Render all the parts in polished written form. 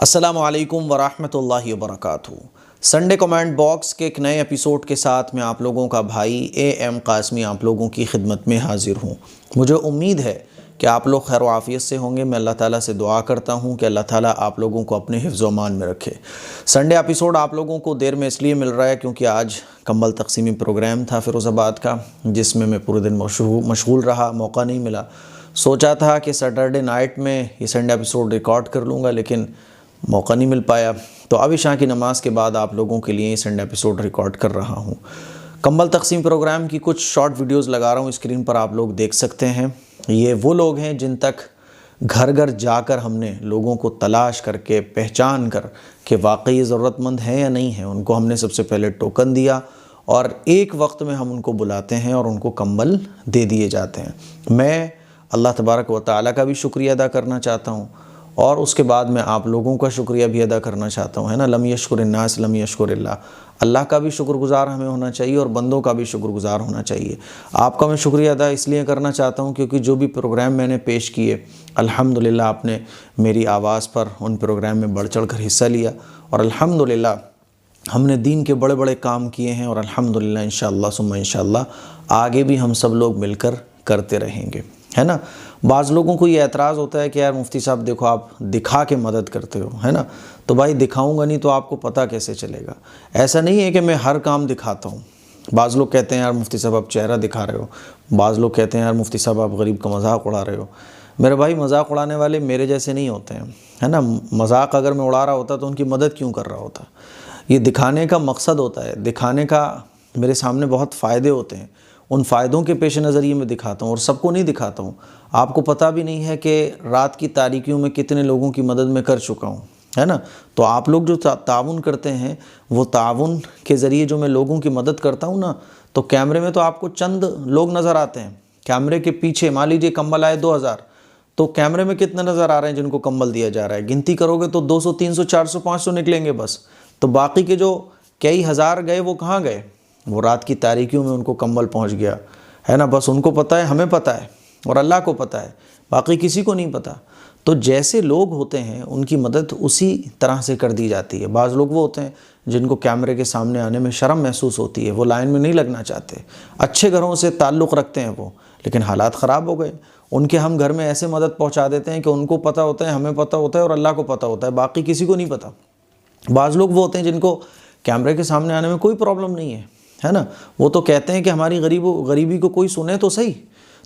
अस्सलामुअलैकुम वरहमतुल्लाहि वबरकातुहू। Sunday comment box के एक नए एपिसोड के साथ मैं आप लोगों का भाई AM कासमी आप लोगों की खिदमत में हाज़िर हूँ। मुझे उम्मीद है कि आप लोग खैर आफ़ियत से होंगे। मैं अल्लाह ताला से दुआ करता हूँ कि अल्लाह ताला आप लोगों को अपने हिफ्ज़ व अमान में रखे। संडे एपिसोड आप लोगों को देर में इसलिए मिल रहा है क्योंकि आज कंबल तकसीमी प्रोग्राम था फ़िरोज़ाबाद का, जिसमें मैं पूरे दिन मशगूल रहा, मौका नहीं मिला। सोचा था कि सैटरडे नाइट में ये संडे एपिसोड रिकॉर्ड कर लूँगा, लेकिन मौका नहीं मिल पाया। तो अब इशा की नमाज के बाद आप लोगों के लिए संडे एपिसोड रिकॉर्ड कर रहा हूँ। कंबल तकसीम प्रोग्राम की कुछ शॉर्ट वीडियोस लगा रहा हूँ, स्क्रीन पर आप लोग देख सकते हैं। ये वो लोग हैं जिन तक घर घर जाकर हमने लोगों को तलाश करके पहचान कर कि वाकई ज़रूरतमंद है या नहीं है, उनको हमने सबसे पहले टोकन दिया और एक वक्त में हम उनको बुलाते हैं और उनको कंबल दे दिए जाते हैं। मैं अल्लाह तबारक व तआला का भी शुक्रिया अदा करना चाहता हूँ और उसके बाद मैं आप लोगों का शुक्रिया भी अदा करना चाहता हूँ, है ना। Lump यशकुरिन्नास lump यशकुरिल्लाह। अल्लाह का भी शुक्रगुज़ार हमें होना चाहिए और बंदों का भी शुक्रगुज़ार होना चाहिए। आपका मैं शुक्रिया अदा इसलिए करना चाहता हूँ क्योंकि जो भी प्रोग्राम मैंने पेश किए अल्हम्दुलिल्लाह आपने मेरी आवाज़ पर उन प्रोग्राम में बढ़ चढ़ कर हिस्सा लिया और अल्हम्दुलिल्लाह हमने दीन के बड़े बड़े काम किए हैं और अल्हम्दुलिल्लाह इंशाअल्लाह सुम्मा इंशाअल्लाह आगे भी हम सब लोग मिलकर करते रहेंगे, है ना। बाज़ लोगों को ये एतराज़ होता है कि यार मुफ्ती साहब देखो आप दिखा के मदद करते हो, है ना। तो भाई दिखाऊंगा नहीं तो आपको पता कैसे चलेगा। ऐसा नहीं है कि मैं हर काम दिखाता हूँ। बाज़ लोग कहते हैं यार मुफ्ती साहब आप चेहरा दिखा रहे हो, बाज़ लोग कहते हैं यार मुफ्ती साहब आप गरीब का मजाक उड़ा रहे हो। मेरे भाई मजाक उड़ाने वाले मेरे जैसे नहीं होते हैं, है ना। मजाक अगर मैं उड़ा रहा होता तो उनकी मदद क्यों कर रहा होता। ये दिखाने का मकसद होता है, दिखाने का मेरे सामने बहुत फ़ायदे होते हैं, उन फ़ायदों के पेश नज़र ये मैं दिखाता हूँ और सबको नहीं दिखाता हूँ। आपको पता भी नहीं है कि रात की तारीकियों में कितने लोगों की मदद मैं कर चुका हूँ, है ना। तो आप लोग जो ताउन करते हैं वो ताउन के ज़रिए जो मैं लोगों की मदद करता हूँ ना, तो कैमरे में तो आपको चंद लोग नज़र आते हैं। कैमरे के पीछे मान लीजिए कंबल आए 2000, तो कैमरे में कितने नज़र आ रहे हैं जिनको कंबल दिया जा रहा है। गिनती करोगे तो 200 300 400 500 निकलेंगे बस। तो बाकी के जो कई हज़ार गए वो कहाँ गए? वो रात की तारीकियों में उनको कंबल पहुंच गया, है ना। बस उनको पता है, हमें पता है और अल्लाह को पता है, बाकी किसी को नहीं पता। तो जैसे लोग होते हैं उनकी मदद उसी तरह से कर दी जाती है। बाज़ लोग वो होते हैं जिनको कैमरे के सामने आने में शर्म महसूस होती है, वो लाइन में नहीं लगना चाहते, अच्छे घरों से ताल्लुक़ रखते हैं वो, लेकिन हालात ख़राब हो गए उनके। हम घर में ऐसे मदद पहुँचा देते हैं कि उनको पता होता है, हमें पता होता है और अल्लाह को पता होता है, बाकी किसी को नहीं पता। बाज़ लोग वो होते हैं जिनको कैमरे के सामने आने में कोई प्रॉब्लम नहीं है ना। वो तो कहते हैं कि हमारी गरीबी को कोई सुने तो सही।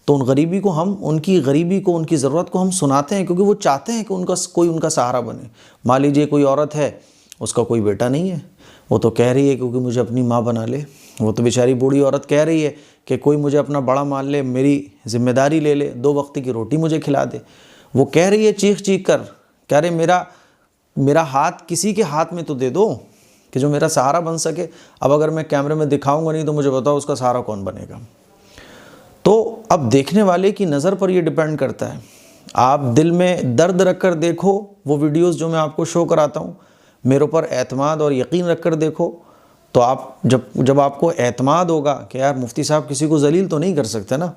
तो उन गरीबी को हम उनकी गरीबी को, उनकी ज़रूरत को हम सुनाते हैं क्योंकि वो चाहते हैं कि कोई उनका सहारा बने। मान लीजिए कोई औरत है, उसका कोई बेटा नहीं है, वो तो कह रही है क्योंकि मुझे अपनी माँ बना ले। वो तो बेचारी बूढ़ी औरत कह रही है कि कोई मुझे अपना बड़ा मान ले, मेरी ज़िम्मेदारी ले ले, 2 वक्त की रोटी मुझे खिला दे। वो कह रही है चीख चीख कर, कह रहे मेरा हाथ किसी के हाथ में तो दे दो कि जो मेरा सहारा बन सके। अब अगर मैं कैमरे में दिखाऊंगा नहीं तो मुझे बताओ उसका सहारा कौन बनेगा। तो अब देखने वाले की नज़र पर यह डिपेंड करता है। आप दिल में दर्द रख कर देखो वो वीडियोस जो मैं आपको शो कराता हूँ, मेरे ऊपर एतमाद और यकीन रख कर देखो। तो आप जब आपको एतमाद होगा कि यार मुफ्ती साहब किसी को जलील तो नहीं कर सकते ना,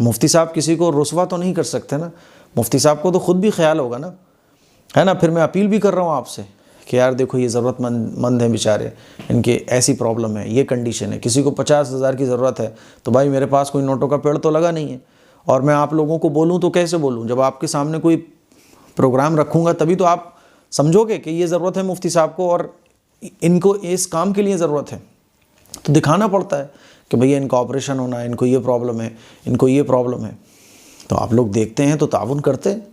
मुफ्ती साहब किसी को रुसवा तो नहीं कर सकते ना, मुफ्ती साहब को तो ख़ुद भी ख्याल होगा ना, है ना। फिर मैं अपील भी कर रहा हूँ आपसे कि यार देखो ये ज़रूरतमंद हैं बेचारे, इनके ऐसी प्रॉब्लम है, ये कंडीशन है, किसी को 50,000 की ज़रूरत है तो भाई मेरे पास कोई नोटों का पेड़ तो लगा नहीं है। और मैं आप लोगों को बोलूँ तो कैसे बोलूँ? जब आपके सामने कोई प्रोग्राम रखूँगा तभी तो आप समझोगे कि ये ज़रूरत है मुफ्ती साहब को और इनको इस काम के लिए ज़रूरत है। तो दिखाना पड़ता है कि भैया इनका ऑपरेशन होना है, इनको ये प्रॉब्लम है, इनको ये प्रॉब्लम है। तो आप लोग देखते हैं तो ताउन करते हैं।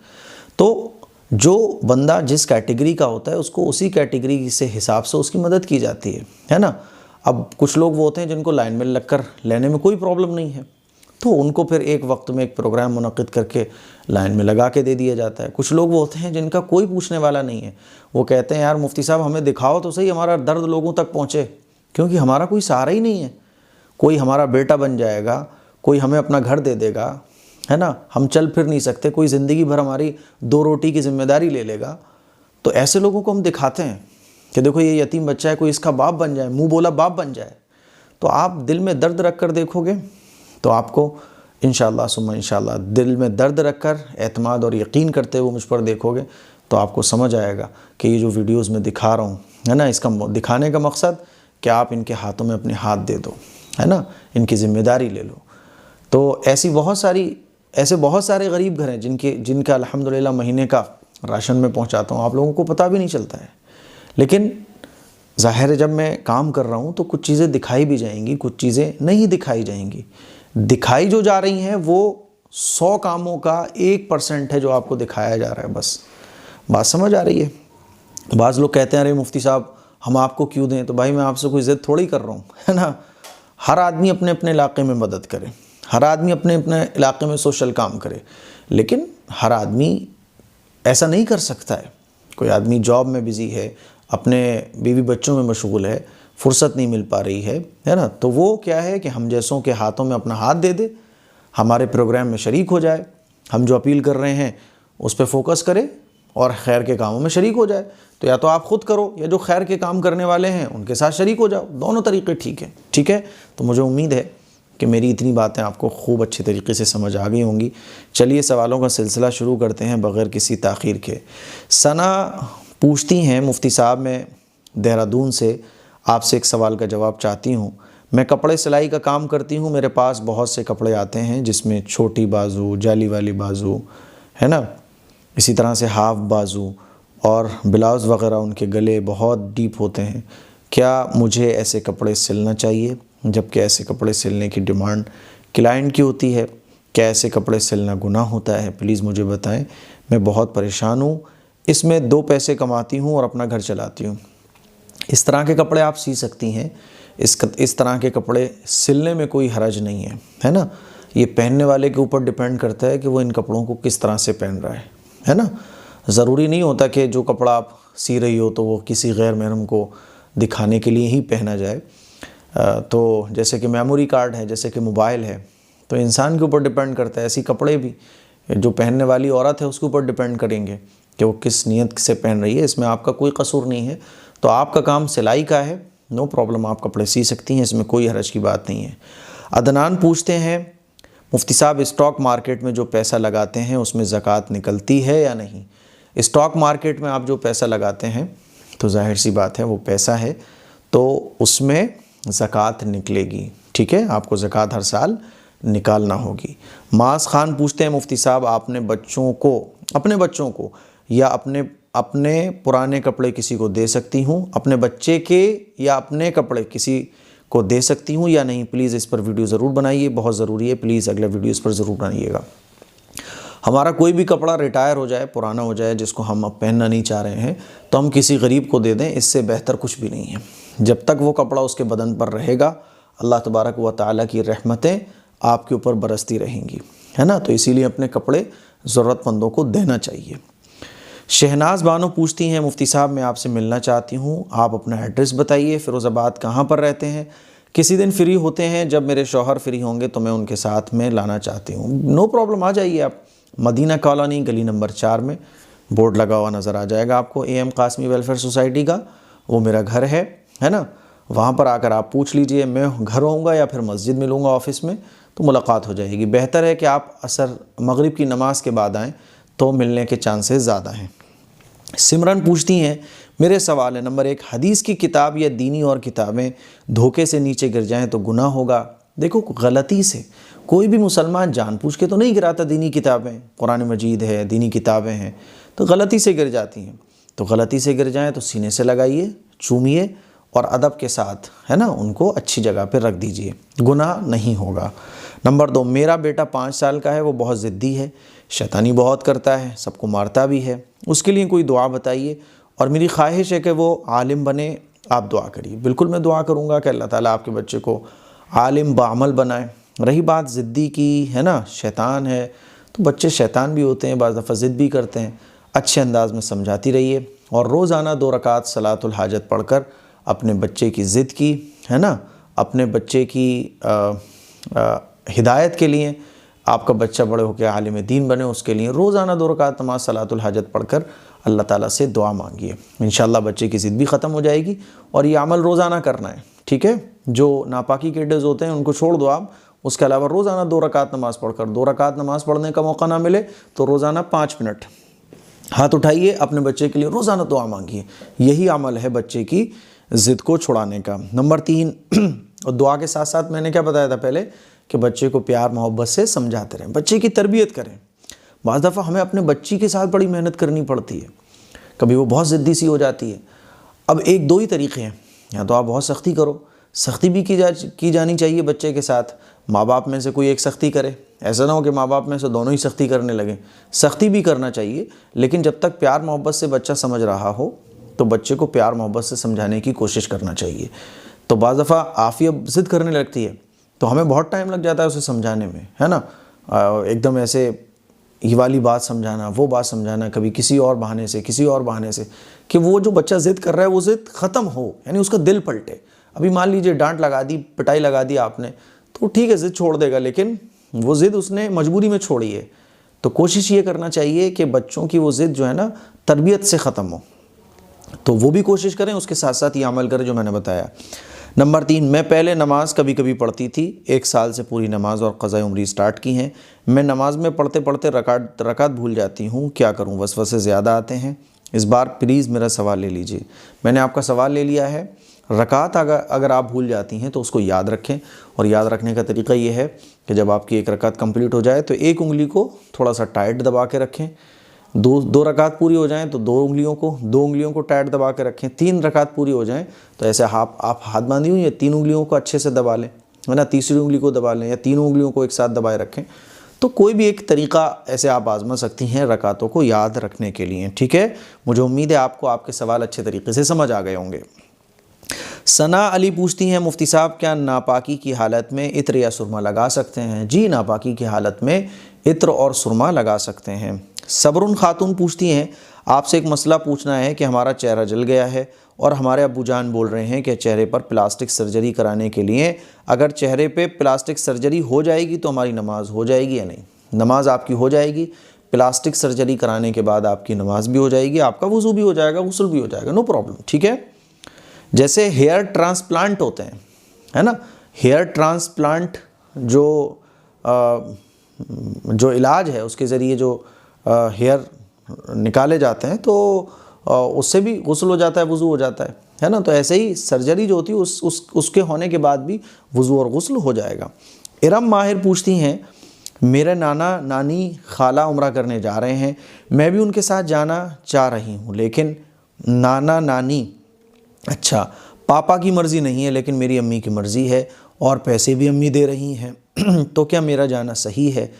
तो जो बंदा जिस कैटेगरी का होता है उसको उसी कैटेगरी से हिसाब से उसकी मदद की जाती है ना। अब कुछ लोग वो होते हैं जिनको लाइन में लगकर लेने में कोई प्रॉब्लम नहीं है, तो उनको फिर एक वक्त में एक प्रोग्राम मुनक़िद करके लाइन में लगा के दे दिया जाता है। कुछ लोग वो होते हैं जिनका कोई पूछने वाला नहीं है, वो कहते हैं यार मुफ्ती साहब हमें दिखाओ तो सही, हमारा दर्द लोगों तक पहुँचे, क्योंकि हमारा कोई सहारा ही नहीं है। कोई हमारा बेटा बन जाएगा, कोई हमें अपना घर दे देगा, है ना, हम चल फिर नहीं सकते, कोई ज़िंदगी भर हमारी 2 रोटी की ज़िम्मेदारी ले लेगा। तो ऐसे लोगों को हम दिखाते हैं कि देखो ये यतीम बच्चा है, कोई इसका बाप बन जाए, मुंह बोला बाप बन जाए। तो आप दिल में दर्द रख कर देखोगे तो आपको इंशाअल्लाह सुम्मा इंशाअल्लाह दिल में दर्द रख कर एतमाद और यकीन करते हुए मुझ पर देखोगे तो आपको समझ आएगा कि ये जो वीडियोस में दिखा रहा हूँ, है ना, इसका दिखाने का मकसद कि आप इनके हाथों में अपने हाथ दे दो, है ना, इनकी ज़िम्मेदारी ले लो। तो ऐसे बहुत सारे गरीब घर हैं जिनका अल्हम्दुलिल्लाह महीने का राशन में पहुँचाता हूँ, आप लोगों को पता भी नहीं चलता है। लेकिन ज़ाहिर है जब मैं काम कर रहा हूँ तो कुछ चीज़ें दिखाई भी जाएंगी, कुछ चीज़ें नहीं दिखाई जाएंगी। दिखाई जो जा रही हैं वो 100 कामों का 1% है जो आपको दिखाया जा रहा है। बस बात समझ आ रही है? बाज़ लोग कहते हैं अरे मुफ्ती साहब हम आपको क्यों दें? तो भाई मैं आपसे कोई ज़िद थोड़ी कर रहा हूँ, है ना। हर आदमी अपने अपने इलाके में मदद करे, हर आदमी अपने अपने इलाके में सोशल काम करे, लेकिन हर आदमी ऐसा नहीं कर सकता है। कोई आदमी जॉब में बिज़ी है, अपने बीवी बच्चों में मशगूल है, फुर्सत नहीं मिल पा रही है ना, तो वो क्या है कि हम जैसों के हाथों में अपना हाथ दे दे, हमारे प्रोग्राम में शरीक हो जाए, हम जो अपील कर रहे हैं उस पर फोकस करे और खैर के कामों में शरीक हो जाए। तो या तो आप ख़ुद करो या जो खैर के काम करने वाले हैं उनके साथ शरीक हो जाओ, दोनों तरीक़े ठीक है। तो मुझे उम्मीद है कि मेरी इतनी बातें आपको खूब अच्छे तरीके से समझ आ गई होंगी। चलिए सवालों का सिलसिला शुरू करते हैं बग़ैर किसी ताख़ीर के। सना पूछती हैं मुफ्ती साहब, मैं देहरादून से आपसे एक सवाल का जवाब चाहती हूँ। मैं कपड़े सिलाई का काम करती हूँ, मेरे पास बहुत से कपड़े आते हैं जिसमें छोटी बाजू, जाली वाली बाजू, है ना, इसी तरह से हाफ बाजू और ब्लाउज़ वग़ैरह उनके गले बहुत डीप होते हैं। क्या मुझे ऐसे कपड़े सिलना चाहिए? जबकि ऐसे कपड़े सिलने की डिमांड क्लाइंट की होती है। क्या ऐसे कपड़े सिलना गुनाह होता है? प्लीज़ मुझे बताएं, मैं बहुत परेशान हूँ, इसमें 2 पैसे कमाती हूँ और अपना घर चलाती हूँ। इस तरह के कपड़े आप सी सकती हैं, इस तरह के कपड़े सिलने में कोई हरज नहीं है ना। ये पहनने वाले के ऊपर डिपेंड करता है कि वो इन कपड़ों को किस तरह से पहन रहा है ना। ज़रूरी नहीं होता कि जो कपड़ा आप सी रही हो तो वो किसी गैर महरम को दिखाने के लिए ही पहना जाए। तो जैसे कि मेमोरी कार्ड है, जैसे कि मोबाइल है, तो इंसान के ऊपर डिपेंड करता है। ऐसी कपड़े भी जो पहनने वाली औरत है उसके ऊपर डिपेंड करेंगे कि वो किस नीयत से पहन रही है। इसमें आपका कोई कसूर नहीं है। तो आपका काम सिलाई का है, नो प्रॉब्लम, आप कपड़े सी सकती हैं, इसमें कोई हरज की बात नहीं है। अदनान पूछते हैं मुफ्ती साहब, स्टॉक मार्केट में जो पैसा लगाते हैं उसमें ज़कात निकलती है या नहीं? स्टॉक मार्केट में आप जो पैसा लगाते हैं तो जाहिर सी बात है वो पैसा है, तो उसमें ज़कात निकलेगी, ठीक है, आपको ज़कात हर साल निकालना होगी। मास खान पूछते हैं मुफ्ती साहब, अपने बच्चों को या अपने पुराने कपड़े किसी को दे सकती हूँ? अपने बच्चे के या अपने कपड़े किसी को दे सकती हूँ या नहीं? प्लीज़ इस पर वीडियो ज़रूर बनाइए, बहुत ज़रूरी है, प्लीज़ अगला वीडियो इस पर ज़रूर बनाइएगा। हमारा कोई भी कपड़ा रिटायर हो जाए, पुराना हो जाए, जिसको हम अब पहनना नहीं चाह रहे हैं, तो हम किसी गरीब को दे दें, इससे बेहतर कुछ भी नहीं है। जब तक वो कपड़ा उसके बदन पर रहेगा, अल्लाह तबारक व तआला की रहमतें आपके ऊपर बरसती रहेंगी, है ना। तो इसीलिए अपने कपड़े ज़रूरतमंदों को देना चाहिए। शहनाज बानो पूछती हैं मुफ्ती साहब, मैं आपसे मिलना चाहती हूँ, आप अपना एड्रेस बताइए, फ़िरोज़ाबाद कहाँ पर रहते हैं? किसी दिन फ्री होते हैं, जब मेरे शौहर फ्री होंगे तो मैं उनके साथ में लाना चाहती हूँ। नो प्रॉब्लम, आ जाइए आप। मदीना कॉलोनी गली नंबर 4 में बोर्ड लगा हुआ नज़र आ जाएगा आपको, AM कासमी वेलफेयर सोसाइटी का, वो मेरा घर है ना। वहाँ पर आकर आप पूछ लीजिए, मैं घर होऊंगा या फिर मस्जिद मिलूँगा ऑफिस में, तो मुलाकात हो जाएगी। बेहतर है कि आप असर मगरिब की नमाज़ के बाद आएँ, तो मिलने के चांसेस ज़्यादा हैं। सिमरन पूछती हैं, मेरे सवाल है नंबर 1, हदीस की किताब या दीनी और किताबें धोखे से नीचे गिर जाएं तो गुनाह होगा? देखो, गलती से कोई भी मुसलमान जानबूझ के तो नहीं गिराता। दीनी किताबें, कुरान मजीद है, दीनी किताबें हैं, तो गलती से गिर जाती हैं। तो गलती से गिर जाएं तो सीने से लगाइए, चूमिए और अदब के साथ, है ना, उनको अच्छी जगह पर रख दीजिए, गुनाह नहीं होगा। नंबर 2, मेरा बेटा 5 साल का है, वो बहुत ज़िद्दी है, शैतानी बहुत करता है, सबको मारता भी है, उसके लिए कोई दुआ बताइए। और मेरी ख्वाहिश है कि वो आलिम बने, आप दुआ करिए। बिल्कुल मैं दुआ करूँगा कि अल्लाह ताला आपके बच्चे को आलिम बाअमल बनाए। रही बात ज़िद्दी की, है ना, शैतान है, तो बच्चे शैतान भी होते हैं, बाज़ दफ़ा ज़िद भी करते हैं। अच्छे अंदाज़ में समझाती रहिए और रोज़ाना 2 रकात सलातुल हाजत पढ़कर अपने बच्चे की ज़िद की, है ना, अपने बच्चे की हिदायत के लिए, आपका बच्चा बड़े होकर आलिम दीन बने, उसके लिए रोज़ाना 2 रकात नमाज सलातुल हाजत पढ़कर अल्लाह ताला से दुआ मांगिए। इंशाअल्लाह बच्चे की ज़िद भी ख़त्म हो जाएगी। और ये अमल रोज़ाना करना है, ठीक है। जो नापाकी के डेज़ होते हैं उनको छोड़ दो आप, उसके अलावा रोज़ाना 2 रकात नमाज़ पढ़कर, 2 रकात नमाज़ पढ़ने का मौका ना मिले तो रोज़ाना 5 मिनट हाथ उठाइए, अपने बच्चे के लिए रोज़ाना दुआ मांगिए। यही अमल है बच्चे की ज़िद को छुड़ाने का। नंबर 3, और दुआ के साथ साथ मैंने क्या बताया था पहले कि बच्चे को प्यार मोहब्बत से समझाते रहें, बच्चे की तरबियत करें। बाज़ दफ़ा हमें अपने बच्ची के साथ बड़ी मेहनत करनी पड़ती है, कभी वो बहुत ज़िद्दी सी हो जाती है। अब एक दो ही तरीक़े हैं, या तो आप बहुत सख्ती करो, सख्ती भी की जानी चाहिए बच्चे के साथ। माँ बाप में से कोई एक सख्ती करे, ऐसा ना हो कि माँ बाप में से दोनों ही सख्ती करने लगें। सख्ती भी करना चाहिए, लेकिन जब तक प्यार मोहब्बत से बच्चा समझ रहा हो तो बच्चे को प्यार मोहब्बत से समझाने की कोशिश करना चाहिए। तो बाज़ दफ़ा आफ़िया ज़िद करने लगती है तो हमें बहुत टाइम लग जाता है उसे समझाने में, है ना। एकदम ऐसे ये वाली बात समझाना, वो बात समझाना, कभी किसी और बहाने से, किसी और बहाने से, कि वो जो बच्चा ज़िद कर रहा है वो ज़िद ख़त्म हो, यानी उसका दिल पलटे। अभी मान लीजिए डांट लगा दी, पिटाई लगा दी आपने, तो ठीक है ज़िद छोड़ देगा, लेकिन वो ज़िद उसने मजबूरी में छोड़ी है। तो कोशिश ये करना चाहिए कि बच्चों की वो ज़िद जो है ना तरबियत से ख़त्म हो, तो वो भी कोशिश करें, उसके साथ साथ ये अमल करें जो मैंने बताया। नंबर 3, मैं पहले नमाज़ कभी कभी पढ़ती थी, 1 साल से पूरी नमाज़ और क़ज़ा उम्री स्टार्ट की हैं। मैं नमाज़ में पढ़ते पढ़ते रकात भूल जाती हूँ, क्या करूँ, वसवसे ज़्यादा आते हैं। इस बार प्लीज़ मेरा सवाल ले लीजिए। मैंने आपका सवाल ले लिया है। रकात अगर आप भूल जाती हैं तो उसको याद रखें, और याद रखने का तरीका ये है कि जब आपकी एक रकात कंप्लीट हो जाए तो एक उंगली को थोड़ा सा टाइट दबा के रखें। दो रकात पूरी हो जाएं तो दो उंगलियों को टाइट दबा के रखें। 3 रकात पूरी हो जाएं तो ऐसे आप हाथ बांधी हुई है, 3 उंगलियों को अच्छे से दबा लें, है ना, तीसरी उंगली को दबा लें, या 3 उंगलियों को एक साथ दबाए रखें। तो कोई भी एक तरीका ऐसे आप आजमा सकती हैं रकातों को याद रखने के लिए, ठीक है। मुझे उम्मीद है आपको आपके सवाल अच्छे तरीके से समझ आ गए होंगे। सना अली पूछती हैं, मुफ्ती साहब क्या नापाकी की हालत में इत्र या सुरमा लगा सकते हैं? जी, नापाकी की हालत में इत्र और सुरमा लगा सकते हैं। सबरुन खातून पूछती हैं, आपसे एक मसला पूछना है कि हमारा चेहरा जल गया है और हमारे अब्बू जान बोल रहे हैं कि चेहरे पर प्लास्टिक सर्जरी कराने के लिए, अगर चेहरे पे प्लास्टिक सर्जरी हो जाएगी तो हमारी नमाज़ हो जाएगी या नहीं? नमाज़ आपकी हो जाएगी, प्लास्टिक सर्जरी कराने के बाद आपकी नमाज़ भी हो जाएगी, आपका वज़ू भी हो जाएगा, गुस्ल भी हो जाएगा, नो प्रॉब्लम, ठीक है। जैसे हेयर ट्रांसप्लांट होते हैं, है ना, हेयर ट्रांसप्लांट जो इलाज है उसके ज़रिए जो हेयर निकाले जाते हैं तो उससे भी गुस्ल हो जाता है, वज़ू हो जाता है ना। तो ऐसे ही सर्जरी जो होती है उसके होने के बाद भी वज़ू और गुस्ल हो जाएगा। इरम माहिर पूछती हैं, मेरे नाना नानी खाला उम्रा करने जा रहे हैं, मैं भी उनके साथ जाना चाह रही हूँ, लेकिन नाना नानी, अच्छा, पापा की मर्ज़ी नहीं है लेकिन मेरी अम्मी की मर्ज़ी है और पैसे भी अम्मी दे रही हैं तो क्या मेरा जाना सही है?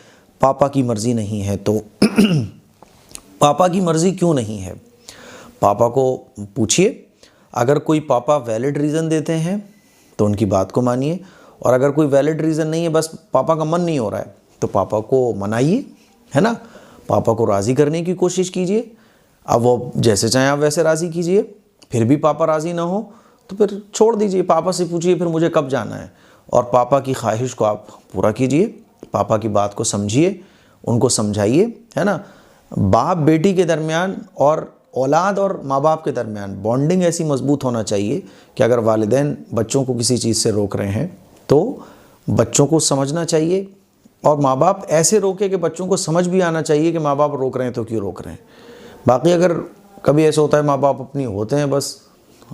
पापा की मर्ज़ी नहीं है तो पापा की मर्ज़ी क्यों नहीं है? पापा को पूछिए, अगर कोई पापा वैलिड रीज़न देते हैं तो उनकी बात को मानिए, और अगर कोई वैलिड रीज़न नहीं है, बस पापा का मन नहीं हो रहा है, तो पापा को मनाइए, है ना, पापा को राज़ी करने की कोशिश कीजिए। अब वो जैसे चाहें आप वैसे राज़ी कीजिए, फिर भी पापा राज़ी ना हो तो फिर छोड़ दीजिए, पापा से पूछिए फिर मुझे कब जाना है, और पापा की ख्वाहिश को आप पूरा कीजिए, पापा की बात को समझिए, उनको समझाइए, है ना। बाप बेटी के दरमियान और औलाद और माँ बाप के दरमियान बॉन्डिंग ऐसी मजबूत होना चाहिए कि अगर वालिदैन बच्चों को किसी चीज़ से रोक रहे हैं तो बच्चों को समझना चाहिए, और माँ बाप ऐसे रोके कि बच्चों को समझ भी आना चाहिए कि माँ बाप रोक रहे हैं तो क्यों रोक रहे हैं। बाकी अगर कभी ऐसा होता है माँ बाप अपनी होते हैं बस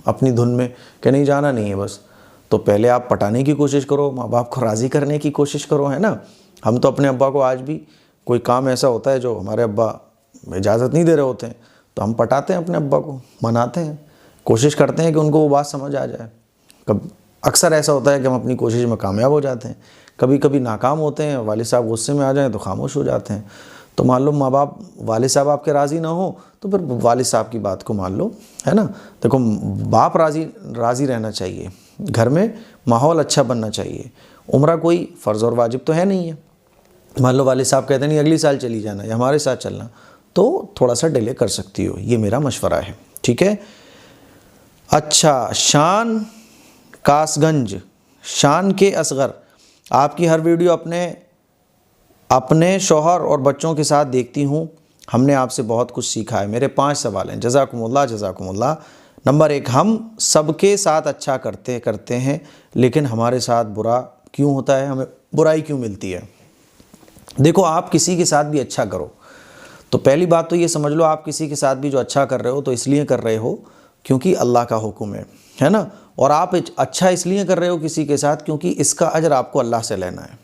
अपनी धुन में कि नहीं जाना नहीं है बस, तो पहले आप पटाने की कोशिश करो, माँ बाप को राज़ी करने की कोशिश करो, है ना। हम तो अपने अब्बा को आज भी कोई काम ऐसा होता है जो हमारे अब्बा इजाज़त नहीं दे रहे होते हैं तो हम पटाते हैं अपने अब्बा को, मनाते हैं, कोशिश करते हैं कि उनको वो बात समझ आ जाए। अक्सर ऐसा होता है कि हम अपनी कोशिश में कामयाब हो जाते हैं, कभी कभी नाकाम होते हैं, वालिद साहब गुस्से में आ जाएं तो खामोश हो जाते हैं। तो मान लो माँ बाप वालिद साहब आपके राज़ी ना हो तो फिर वालिद साहब की बात को मान लो, है ना। देखो, बाप राज़ी रहना चाहिए, घर में माहौल अच्छा बनना चाहिए। उम्रा कोई फ़र्ज़ और वाजिब तो है नहीं है। मान लो वालिद साहब कहते नहीं अगली साल चली जाना या हमारे साथ चलना, तो थोड़ा सा डिले कर सकती हो, ये मेरा मशवरा है, ठीक है। अच्छा, शान कासगंज, शान के असगर, आपकी हर वीडियो अपने शौहर और बच्चों के साथ देखती हूँ, हमने आपसे बहुत कुछ सीखा है। मेरे 5 सवाल हैं। जज़ाकुमुल्लाह जज़ाकुमुल्लाह। नंबर 1, हम सबके साथ अच्छा करते हैं लेकिन हमारे साथ बुरा क्यों होता है, हमें बुराई क्यों मिलती है? देखो, आप किसी के साथ भी अच्छा करो तो पहली बात तो ये समझ लो, आप किसी के साथ भी जो अच्छा कर रहे हो तो इसलिए कर रहे हो क्योंकि अल्लाह का हुक्म है ना। और आप अच्छा इसलिए कर रहे हो किसी के साथ क्योंकि इसका अजर आपको अल्लाह से लेना है।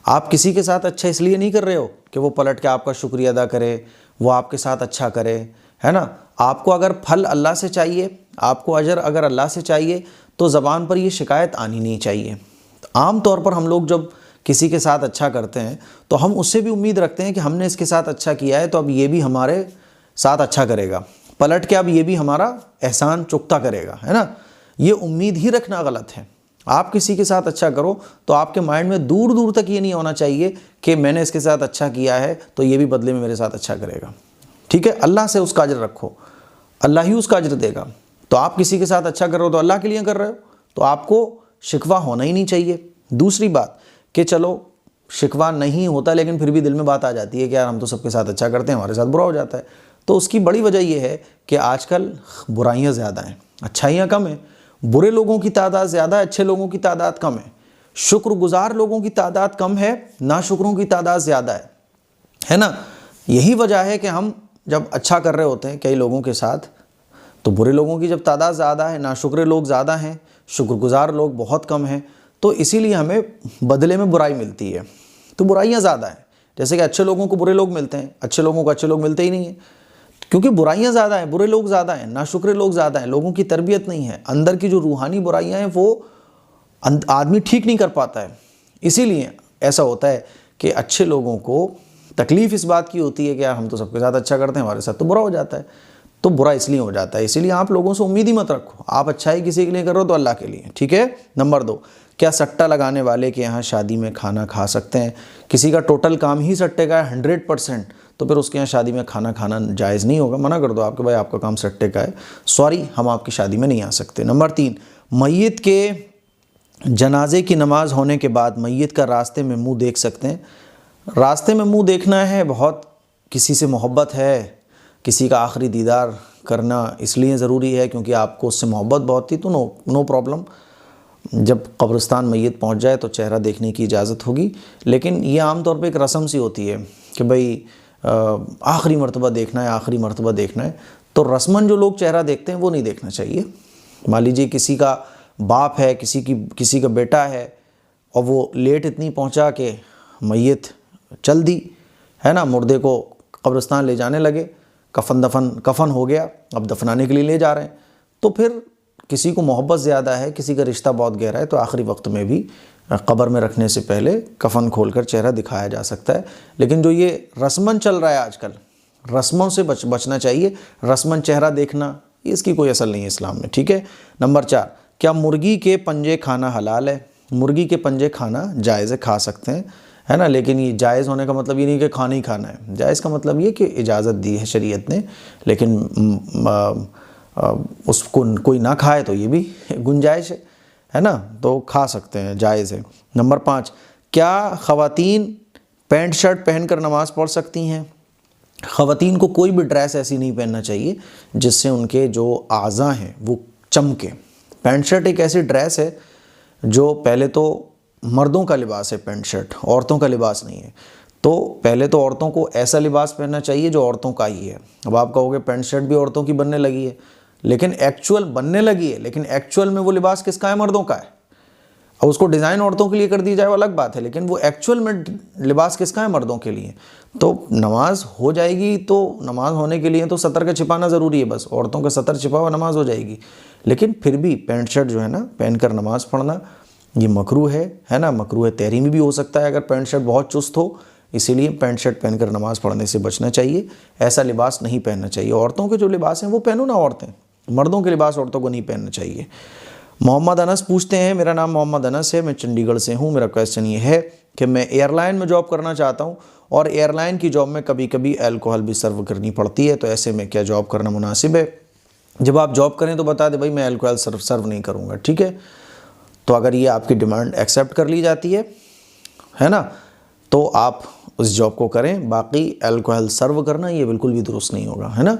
आप किसी के साथ अच्छा इसलिए नहीं कर रहे हो कि वो पलट के आपका शुक्रिया अदा करे, वो आपके साथ अच्छा करे, है ना। आपको अगर फल अल्लाह से चाहिए, आपको अजर अगर अल्लाह से चाहिए तो ज़बान पर ये शिकायत आनी नहीं चाहिए। आम तौर पर हम लोग जब किसी के साथ अच्छा करते हैं तो हम उससे भी उम्मीद रखते हैं कि हमने इसके साथ अच्छा किया है तो अब ये भी हमारे साथ अच्छा करेगा, पलट के अब ये भी हमारा एहसान चुकता करेगा, है ना। ये उम्मीद ही रखना गलत है। आप किसी के साथ अच्छा करो तो आपके माइंड में दूर दूर तक ये नहीं होना चाहिए कि मैंने इसके साथ अच्छा किया है तो ये भी बदले में मेरे साथ अच्छा करेगा। ठीक है, अल्लाह से उसका अजर रखो, अल्लाह ही उसका अजर देगा। तो आप किसी के साथ अच्छा कर रहे हो तो अल्लाह के लिए कर रहे हो, तो आपको शिकवा होना ही नहीं चाहिए। दूसरी बात कि चलो शिकवा नहीं होता लेकिन फिर भी दिल में बात आ जाती है कि यार हम तो सबके साथ अच्छा करते हैं, हमारे साथ बुरा हो जाता है। तो उसकी बड़ी वजह यह है कि आजकल बुराइयां ज़्यादा हैं, अच्छाइयाँ कम हैं। बुरे लोगों की तादाद ज़्यादा है, अच्छे लोगों की तादाद कम है। शुक्रगुजार लोगों की तादाद कम है, नाशुक्रों की तादाद ज़्यादा है ना। यही वजह है कि हम जब अच्छा कर रहे होते हैं कई लोगों के साथ तो बुरे लोगों की जब तादाद ज़्यादा है, नाशुक्रे लोग ज़्यादा हैं, शुक्रगुजार लोग बहुत कम हैं, तो इसीलिए हमें बदले में बुराई मिलती है। तो बुराइयाँ ज़्यादा हैं, जैसे कि अच्छे लोगों को बुरे लोग मिलते हैं, अच्छे लोगों को अच्छे लोग मिलते ही नहीं हैं, क्योंकि बुराइयां ज़्यादा हैं, बुरे लोग ज़्यादा हैं, नाशुक्रे लोग ज़्यादा हैं, लोगों की तरबियत नहीं है, अंदर की जो रूहानी बुराइयां हैं वो आदमी ठीक नहीं कर पाता है। इसीलिए ऐसा होता है कि अच्छे लोगों को तकलीफ़ इस बात की होती है कि यार हम तो सबके साथ अच्छा करते हैं, हमारे साथ तो बुरा हो जाता है। तो बुरा इसलिए हो जाता है, इसीलिए आप लोगों से उम्मीद ही मत रखो। आप अच्छा ही किसी के लिए करो तो अल्लाह के लिए, ठीक है। नंबर 2, क्या सट्टा लगाने वाले के यहाँ शादी में खाना खा सकते हैं? किसी का टोटल काम ही सट्टे का है 100%, तो फिर उसके यहाँ शादी में खाना खाना जायज़ नहीं होगा। मना कर दो आपके भाई आपका काम सट्टे का है, सॉरी हम आपकी शादी में नहीं आ सकते। नंबर 3, मैयत के जनाजे की नमाज होने के बाद मैयत का रास्ते में मुंह देख सकते हैं? रास्ते में मुंह देखना है, बहुत किसी से मोहब्बत है, किसी का आखिरी दीदार करना इसलिए ज़रूरी है क्योंकि आपको उससे मोहब्बत बहुत थी, तो नो प्रॉब्लम। जब कब्रिस्तान मैयत पहुंच जाए तो चेहरा देखने की इजाज़त होगी। लेकिन ये आम तौर पे एक रस्म सी होती है कि भाई आखिरी मर्तबा देखना है, आखिरी मर्तबा देखना है। तो रस्मन जो लोग चेहरा देखते हैं वो नहीं देखना चाहिए। मान लीजिए किसी का बाप है, किसी का बेटा है और वो लेट इतनी पहुंचा कि मैयत चल दी, है ना, मुर्दे को कब्रिस्तान ले जाने लगे, कफन हो गया, अब दफनाने के लिए ले जा रहे हैं, तो फिर किसी को मोहब्बत ज़्यादा है, किसी का रिश्ता बहुत गहरा है, तो आखिरी वक्त में भी कब्र में रखने से पहले कफन खोलकर चेहरा दिखाया जा सकता है। लेकिन जो ये रस्मन चल रहा है आजकल, रस्मों से बचना चाहिए। रस्मन चेहरा देखना इसकी कोई असल नहीं है इस्लाम में, ठीक है। नंबर 4, क्या मुर्गी के पंजे खाना हलाल है? मुर्गी के पंजे खाना जायज़ है, खा सकते हैं, है ना। लेकिन ये जायज़ होने का मतलब ये नहीं कि खाना ही खाना है। जायज़ का मतलब ये कि इजाज़त दी है शरीयत ने, लेकिन उसको कोई ना खाए तो ये भी गुंजाइश है ना, तो खा सकते हैं, जायज़ है। नंबर 5, क्या ख़वातीन पैंट शर्ट पहनकर नमाज़ पढ़ सकती हैं? ख़वातीन को कोई भी ड्रेस ऐसी नहीं पहनना चाहिए जिससे उनके जो आज़ा हैं वो चमके। पैंट शर्ट एक ऐसी ड्रेस है जो, पहले तो मर्दों का लिबास है पैंट शर्ट, औरतों का लिबास नहीं है। तो पहले तो औरतों को ऐसा लिबास पहनना चाहिए जो औरतों का ही है। अब आप कहोगे पैंट शर्ट भी औरतों की बनने लगी है, लेकिन एक्चुअल बनने लगी है, लेकिन एक्चुअल में वो लिबास किसका है? मर्दों का है। अब उसको डिज़ाइन औरतों के लिए कर दी जाए वो अलग बात है, लेकिन वो एक्चुअल में लिबास किसका है? मर्दों के लिए। तो नमाज हो जाएगी, तो नमाज होने के लिए तो सतर का छिपाना ज़रूरी है, बस औरतों का सतर छिपा हुआ नमाज हो जाएगी। लेकिन फिर भी पैंट शर्ट जो है ना पहनकर नमाज पढ़ना ये मकरूह है ना, मकरूह तहरीमी भी हो सकता है अगर पैंट शर्ट बहुत चुस्त हो। इसीलिए पैंट शर्ट पहनकर नमाज पढ़ने से बचना चाहिए, ऐसा लिबास नहीं पहनना चाहिए। औरतों के जो लिबास हैं वो पहनो ना औरतें, मर्दों के लिबास औरतों को नहीं पहनना चाहिए। मोहम्मद अनस पूछते हैं, मेरा नाम मोहम्मद अनस है, मैं चंडीगढ़ से हूँ। मेरा क्वेश्चन ये है कि मैं एयरलाइन में जॉब करना चाहता हूँ और एयरलाइन की जॉब में कभी कभी अल्कोहल भी सर्व करनी पड़ती है, तो ऐसे में क्या जॉब करना मुनासिब है? जब आप जॉब करें तो बता दें भाई मैं अल्कोहल सर्व नहीं करूँगा, ठीक है। तो अगर ये आपकी डिमांड एक्सेप्ट कर ली जाती है ना, तो आप उस जॉब को करें। बाकी अल्कोहल सर्व करना ये बिल्कुल भी दुरुस्त नहीं होगा, है ना।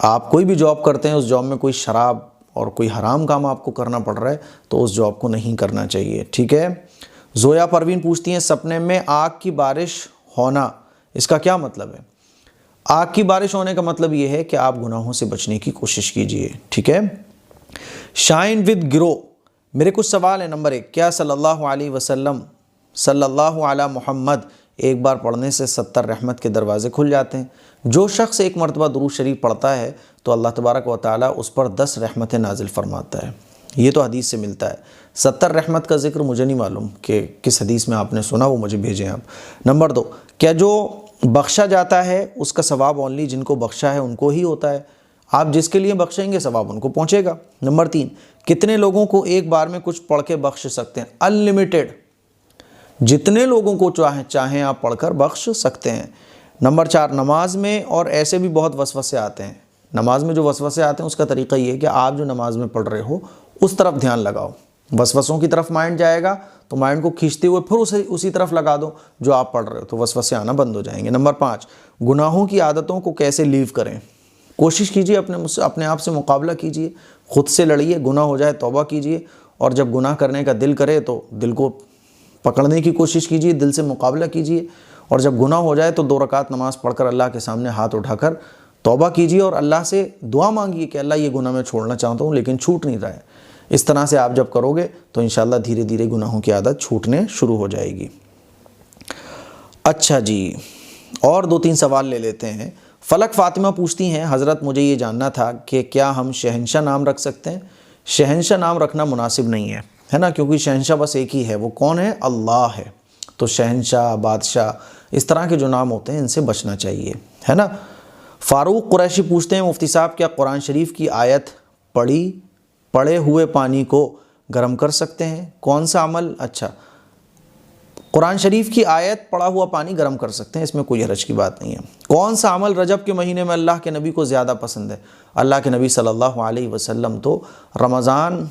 आप कोई भी जॉब करते हैं, उस जॉब में कोई शराब और कोई हराम काम आपको करना पड़ रहा है तो उस जॉब को नहीं करना चाहिए, ठीक है। जोया परवीन पूछती हैं, सपने में आग की बारिश होना इसका क्या मतलब है? आग की बारिश होने का मतलब ये है कि आप गुनाहों से बचने की कोशिश कीजिए, ठीक है। Shine with grow. मेरे कुछ सवाल है। नंबर 1, क्या सल्लल्लाहु अलैहि वसल्लम सल्लल्लाहु अला मुहम्मद एक बार पढ़ने से 70 रहमत के दरवाज़े खुल जाते हैं? जो शख्स एक मरतबा दुरूद शरीफ पढ़ता है तो अल्लाह तबारक व तआला उस पर 10 रहमतें नाजिल फरमाता है। ये तो हदीस से मिलता है। 70 रहमत का जिक्र मुझे नहीं मालूम कि किस हदीस में आपने सुना, वो मुझे भेजें आप। नंबर 2, क्या जो बख्शा जाता है उसका सवाब ओनली जिनको बख्शा है उनको ही होता है? आप जिसके लिए बख्शेंगे सवाब उनको पहुँचेगा। नंबर 3, कितने लोगों को एक बार में कुछ पढ़ के बख्श सकते हैं? अनलिमिटेड, जितने लोगों को चाहें आप पढ़कर बख्श सकते हैं। नंबर 4, नमाज में और ऐसे भी बहुत वसवसे आते हैं। नमाज में जो वसवसे आते हैं उसका तरीका ये है कि आप जो नमाज में पढ़ रहे हो उस तरफ ध्यान लगाओ। वसवसों की तरफ माइंड जाएगा तो माइंड को खींचते हुए फिर उसी तरफ लगा दो जो आप पढ़ रहे हो, तो वसवसे आना बंद हो जाएंगे। नंबर 5, गुनाहों की आदतों को कैसे लीव करें? कोशिश कीजिए, अपने आप से मुकाबला कीजिए, खुद से लड़िए, गुनाह हो जाए तौबा कीजिए, और जब गुनाह करने का दिल करे तो दिल को पकड़ने की कोशिश कीजिए, दिल से मुकाबला कीजिए, और जब गुनाह हो जाए तो 2 रकात नमाज पढ़कर अल्लाह के सामने हाथ उठाकर तौबा कीजिए और अल्लाह से दुआ मांगिए कि अल्लाह ये गुनाह मैं छोड़ना चाहता हूँ लेकिन छूट नहीं रहा है। इस तरह से आप जब करोगे तो इंशाअल्लाह धीरे धीरे गुनाहों की आदत छूटने शुरू हो जाएगी। अच्छा जी, और 2-3 सवाल ले लेते हैं। फलक फ़ातिमा पूछती हैं, हज़रत मुझे ये जानना था कि क्या हम शहंशाह नाम रख सकते हैं? शहंशाह नाम रखना मुनासिब नहीं है ना, क्योंकि शहंशाह बस एक ही है, वो कौन है? अल्लाह है। तो शहंशाह, बादशाह, इस तरह के जो नाम होते हैं इनसे बचना चाहिए, है ना। फ़ारूक कुरैशी पूछते हैं, मुफ्ती साहब क्या कुरान शरीफ की आयत पड़े हुए पानी को गर्म कर सकते हैं? कौन सा अमल? अच्छा, कुरान शरीफ की आयत पड़ा हुआ पानी गर्म कर सकते हैं, इसमें कोई हरज की बात नहीं है। कौन सा अमल रजब के महीने में अल्लाह के नबी को ज़्यादा पसंद है? अल्लाह के नबी सल्लल्लाहु अलैहि वसल्लम तो रमज़ान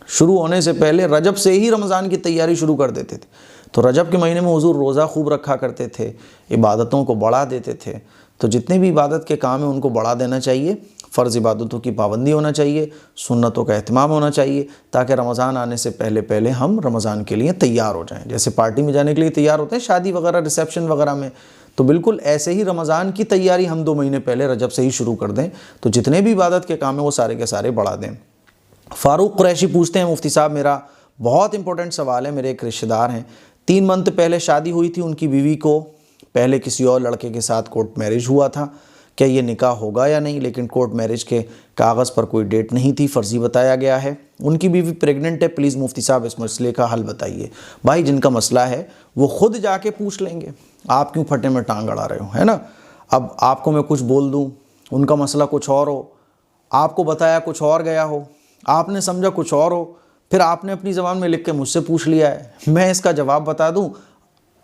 शुरू होने से पहले रजब से ही रमज़ान की तैयारी शुरू कर देते थे। तो रजब के महीने में हुजूर रोज़ा खूब रखा करते थे, इबादतों को बढ़ा देते थे। तो जितने भी इबादत के काम हैं उनको बढ़ा देना चाहिए, फ़र्ज़ इबादतों की पाबंदी होना चाहिए, सुन्नतों का एहतमाम होना चाहिए, ताकि रमज़ान आने से पहले पहले हम रमज़ान के लिए तैयार हो जाएं। जैसे पार्टी में जाने के लिए तैयार होते हैं, शादी वगैरह, रिसेप्शन वगैरह में, तो बिल्कुल ऐसे ही रमज़ान की तैयारी हम 2 महीने पहले रजब से ही शुरू कर दें, तो जितने भी इबादत के काम हैं वो सारे के सारे बढ़ा दें। फ़ारूक कुरैशी पूछते हैं, मुफ्ती साहब मेरा बहुत इंपॉर्टेंट सवाल है, मेरे एक रिश्तेदार हैं, 3 मंथ पहले शादी हुई थी, उनकी बीवी को पहले किसी और लड़के के साथ कोर्ट मैरिज हुआ था, क्या ये निकाह होगा या नहीं? लेकिन कोर्ट मैरिज के कागज़ पर कोई डेट नहीं थी, फ़र्ज़ी बताया गया है। उनकी बीवी प्रेग्नेंट है, प्लीज़ मुफ्ती साहब इस मसले का हल बताइए। भाई, जिनका मसला है वो ख़ुद जाके पूछ लेंगे, आप क्यों फटे में टांग अड़ा रहे हो, है ना। अब आपको मैं कुछ बोल दूँ, उनका मसला कुछ और हो, आपको बताया कुछ और गया हो, आपने समझा कुछ और हो, फिर आपने अपनी ज़बान में लिख के मुझसे पूछ लिया है, मैं इसका जवाब बता दूँ,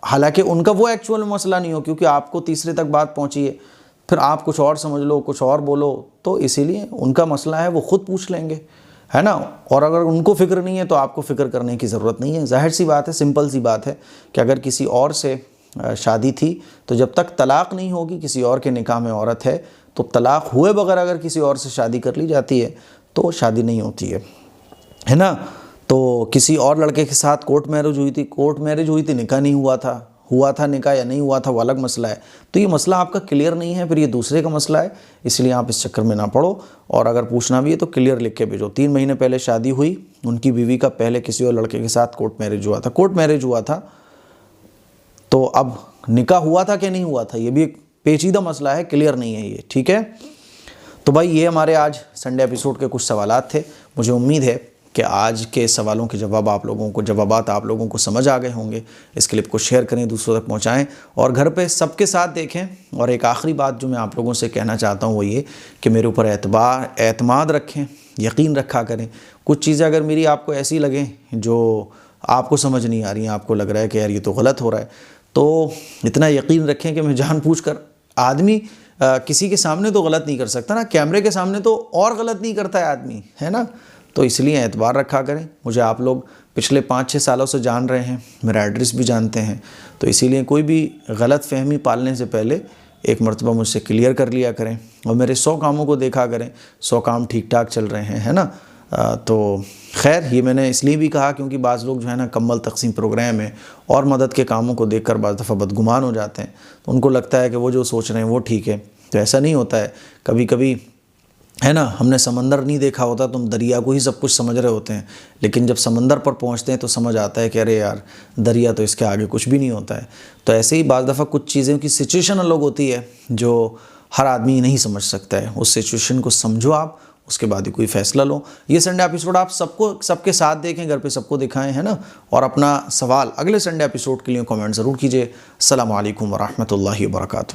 हालांकि उनका वो एक्चुअल मसला नहीं हो, क्योंकि आपको तीसरे तक बात पहुंची है, फिर आप कुछ और समझ लो, कुछ और बोलो, तो इसीलिए उनका मसला है, वो ख़ुद पूछ लेंगे, है ना। और अगर उनको फ़िक्र नहीं है तो आपको फ़िक्र करने की ज़रूरत नहीं है। ज़ाहिर सी बात है, सिंपल सी बात है कि अगर किसी और से शादी थी तो जब तक तलाक़ नहीं होगी, किसी और के निकाह में औरत है, तो तलाक़ हुए बगैर अगर किसी और से शादी कर ली जाती है तो शादी नहीं होती है ना। तो किसी और लड़के के साथ कोर्ट मैरिज हुई थी, निकाह नहीं हुआ था निकाह या नहीं हुआ था, वो अलग मसला है। तो ये मसला आपका क्लियर नहीं है, फिर ये दूसरे का मसला है, इसलिए आप इस चक्कर में ना पड़ो। और अगर पूछना भी है तो क्लियर लिख के भेजो। 3 महीने पहले शादी हुई, उनकी बीवी का पहले किसी और लड़के के साथ कोर्ट मैरिज हुआ था, तो अब निकाह हुआ था कि नहीं हुआ था, ये भी एक पेचीदा मसला है, क्लियर नहीं है ये, ठीक है। तो भाई, ये हमारे आज संडे एपिसोड के कुछ सवालात थे। मुझे उम्मीद है कि आज के सवालों के जवाबात आप लोगों को समझ आ गए होंगे। इस क्लिप को शेयर करें, दूसरों तक पहुंचाएं और घर पे सबके साथ देखें। और एक आखिरी बात जो मैं आप लोगों से कहना चाहता हूं वो ये कि मेरे ऊपर एतमाद रखें, यकीन रखा करें। कुछ चीज़ें अगर मेरी आपको ऐसी लगें जो आपको समझ नहीं आ रही हैं, आपको लग रहा है कि यार ये तो गलत हो रहा है, तो इतना यकीन रखें कि मैं जानबूझकर, आदमी किसी के सामने तो गलत नहीं कर सकता ना, कैमरे के सामने तो और गलत नहीं करता है आदमी, है ना। तो इसलिए एतबार रखा करें। मुझे आप लोग पिछले 5-6 सालों से जान रहे हैं, मेरा एड्रेस भी जानते हैं, तो इसीलिए कोई भी गलत फहमी पालने से पहले एक मरतबा मुझसे क्लियर कर लिया करें और मेरे 100 कामों को देखा करें, 100 काम ठीक ठाक चल रहे हैं, है ना। तो खैर ये मैंने इसलिए भी कहा क्योंकि बाज़ लोग जो है ना कम्बल तकसीम प्रोग्राम में और मदद के कामों को देखकर बाज़ दफ़ा बदगुमान हो जाते हैं। तो उनको लगता है कि वो जो सोच रहे हैं वो ठीक है, तो ऐसा नहीं होता है। कभी कभी है ना, हमने समंदर नहीं देखा होता तो हम दरिया को ही सब कुछ समझ रहे होते हैं, लेकिन जब समंदर पर पहुंचते हैं तो समझ आता है कि अरे यार दरिया तो इसके आगे कुछ भी नहीं होता है। तो ऐसे ही बाज़ दफ़ा कुछ चीज़ों की सिचुएशन अलग होती है जो हर आदमी नहीं समझ सकता है। उस सिचुएशन को समझो आप, उसके बाद ही कोई फ़ैसला लो। ये संडे एपिसोड आप सबके साथ देखें, घर पे सबको दिखाएं, है ना। और अपना सवाल अगले संडे एपिसोड के लिए कमेंट ज़रूर कीजिए। अस्सलामु अलैकुम वरहमतुल्लाहि वबरकातुहू।